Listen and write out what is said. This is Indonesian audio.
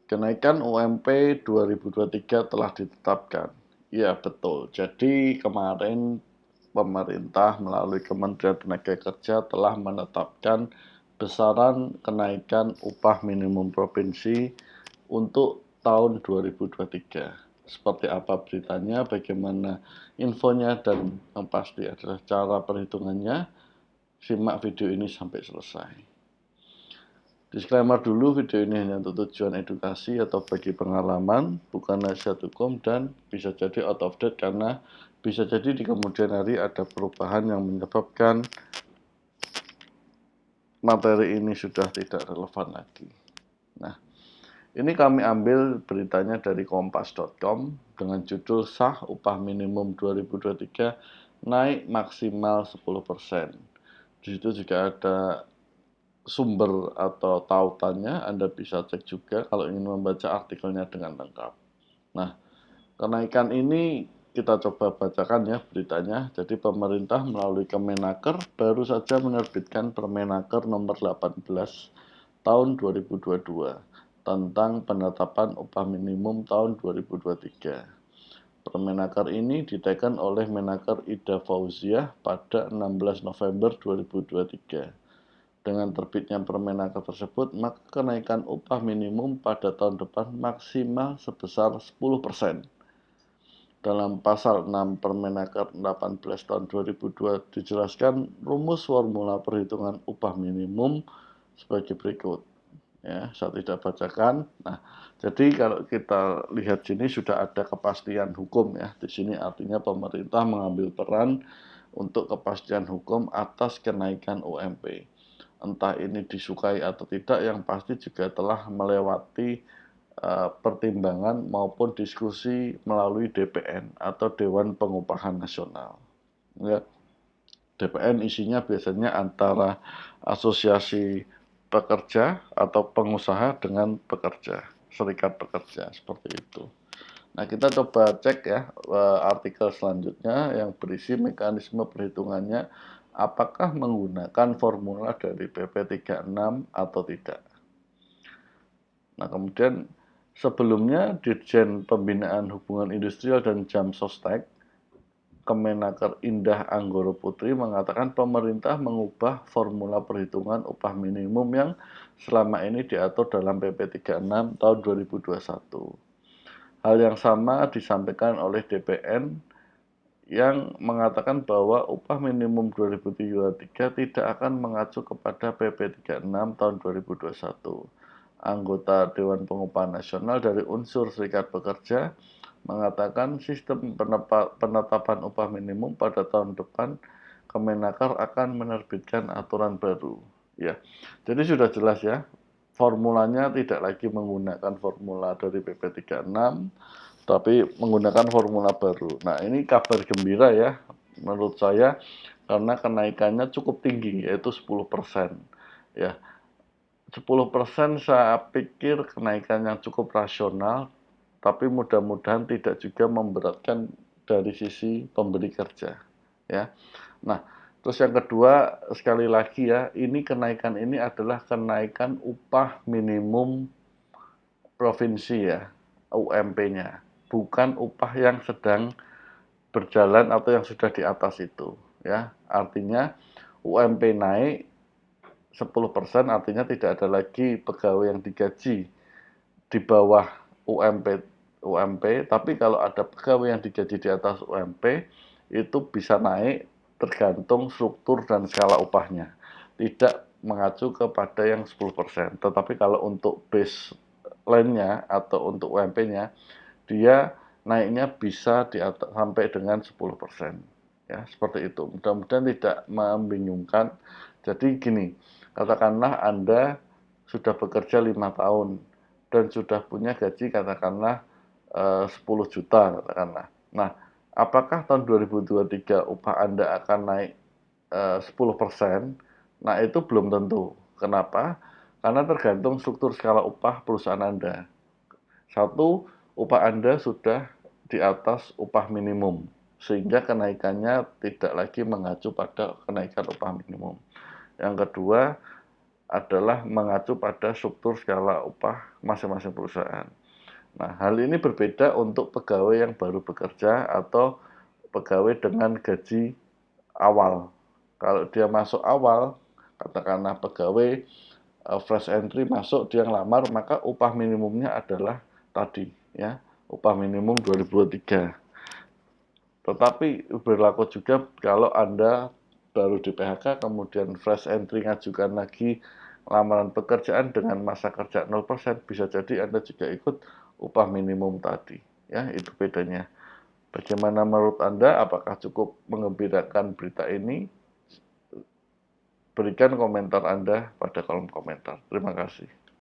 Kenaikan UMP 2023 telah ditetapkan. Ya, betul. Jadi kemarin pemerintah melalui Kementerian Tenaga Kerja telah menetapkan besaran kenaikan upah minimum provinsi untuk tahun 2023. Seperti apa beritanya, bagaimana infonya, dan yang pasti adalah cara perhitungannya. Simak video ini sampai selesai. Disclaimer dulu, video ini hanya untuk tujuan edukasi atau bagi pengalaman, bukan nasihat hukum, dan bisa jadi out of date karena bisa jadi di kemudian hari ada perubahan yang menyebabkan materi ini sudah tidak relevan lagi. Nah, ini kami ambil beritanya dari kompas.com dengan judul Sah Upah Minimum 2023 naik maksimal 10%. Di situ juga ada sumber atau tautannya, Anda bisa cek juga kalau ingin membaca artikelnya dengan lengkap. Nah, kenaikan ini kita coba bacakan ya beritanya. Jadi pemerintah melalui Kemenaker baru saja menerbitkan Permenaker nomor 18 tahun 2022 tentang penetapan upah minimum tahun 2023. Permenaker ini diteken oleh Menaker Ida Fauziah pada 16 November 2023. Dengan terbitnya Permenaker tersebut, maka kenaikan upah minimum pada tahun depan maksimal sebesar 10%. Dalam pasal 6 Permenaker 18 tahun 2002 dijelaskan rumus formula perhitungan upah minimum sebagai berikut. Ya, saya tidak bacakan. Nah, jadi kalau kita lihat sini sudah ada kepastian hukum ya. Di sini artinya pemerintah mengambil peran untuk kepastian hukum atas kenaikan UMP. Entah ini disukai atau tidak, yang pasti juga telah melewati pertimbangan maupun diskusi melalui DPN atau Dewan Pengupahan Nasional. Ya, DPN isinya biasanya antara asosiasi pekerja atau pengusaha dengan pekerja, serikat pekerja, seperti itu. Nah, kita coba cek ya artikel selanjutnya yang berisi mekanisme perhitungannya, apakah menggunakan formula dari PP 36 atau tidak. Nah, kemudian sebelumnya Dirjen Pembinaan Hubungan Industrial dan Jam Sostek Kemenaker Indah Anggoro Putri mengatakan pemerintah mengubah formula perhitungan upah minimum yang selama ini diatur dalam PP 36 tahun 2021. Hal yang sama disampaikan oleh DPN yang mengatakan bahwa upah minimum 2023 tidak akan mengacu kepada PP 36 tahun 2021. Anggota Dewan Pengupahan Nasional dari unsur Serikat Pekerja mengatakan sistem penetapan upah minimum pada tahun depan Kemenaker akan menerbitkan aturan baru. Ya, jadi sudah jelas ya, formulanya tidak lagi menggunakan formula dari PP 36, tapi menggunakan formula baru. Nah, ini kabar gembira ya, menurut saya, karena kenaikannya cukup tinggi, yaitu 10%. Ya, 10% saya pikir kenaikan yang cukup rasional, tapi mudah-mudahan tidak juga memberatkan dari sisi pemberi kerja. Ya, nah, terus yang kedua, sekali lagi ya, ini kenaikan ini adalah kenaikan upah minimum provinsi ya, UMP-nya, bukan upah yang sedang berjalan atau yang sudah di atas itu ya. Artinya UMP naik 10%, artinya tidak ada lagi pegawai yang digaji di bawah UMP, tapi kalau ada pegawai yang digaji di atas UMP itu bisa naik tergantung struktur dan skala upahnya, tidak mengacu kepada yang 10%. Tetapi kalau untuk baseline-nya atau untuk UMP-nya, dia naiknya bisa di atas, sampai dengan 10%. Ya, seperti itu. Mudah-mudahan tidak membingungkan. Jadi gini, katakanlah Anda sudah bekerja 5 tahun dan sudah punya gaji katakanlah 10 juta katakanlah. Nah, apakah tahun 2023 upah Anda akan naik 10%? Nah, itu belum tentu. Kenapa? Karena tergantung struktur skala upah perusahaan Anda. Satu, upah Anda sudah di atas upah minimum, sehingga kenaikannya tidak lagi mengacu pada kenaikan upah minimum. Yang kedua, adalah mengacu pada struktur skala upah masing-masing perusahaan. Nah, hal ini berbeda untuk pegawai yang baru bekerja atau pegawai dengan gaji awal. Kalau dia masuk awal, katakanlah pegawai fresh entry masuk, dia ngelamar, maka upah minimumnya adalah tadi, ya, upah minimum 2023. Tetapi berlaku juga kalau Anda baru di PHK, kemudian fresh entry ngajukan lagi lamaran pekerjaan dengan masa kerja 0%, bisa jadi Anda juga ikut upah minimum tadi. Ya, itu bedanya. Bagaimana menurut Anda? Apakah cukup mengembirakan berita ini? Berikan komentar Anda pada kolom komentar. Terima kasih.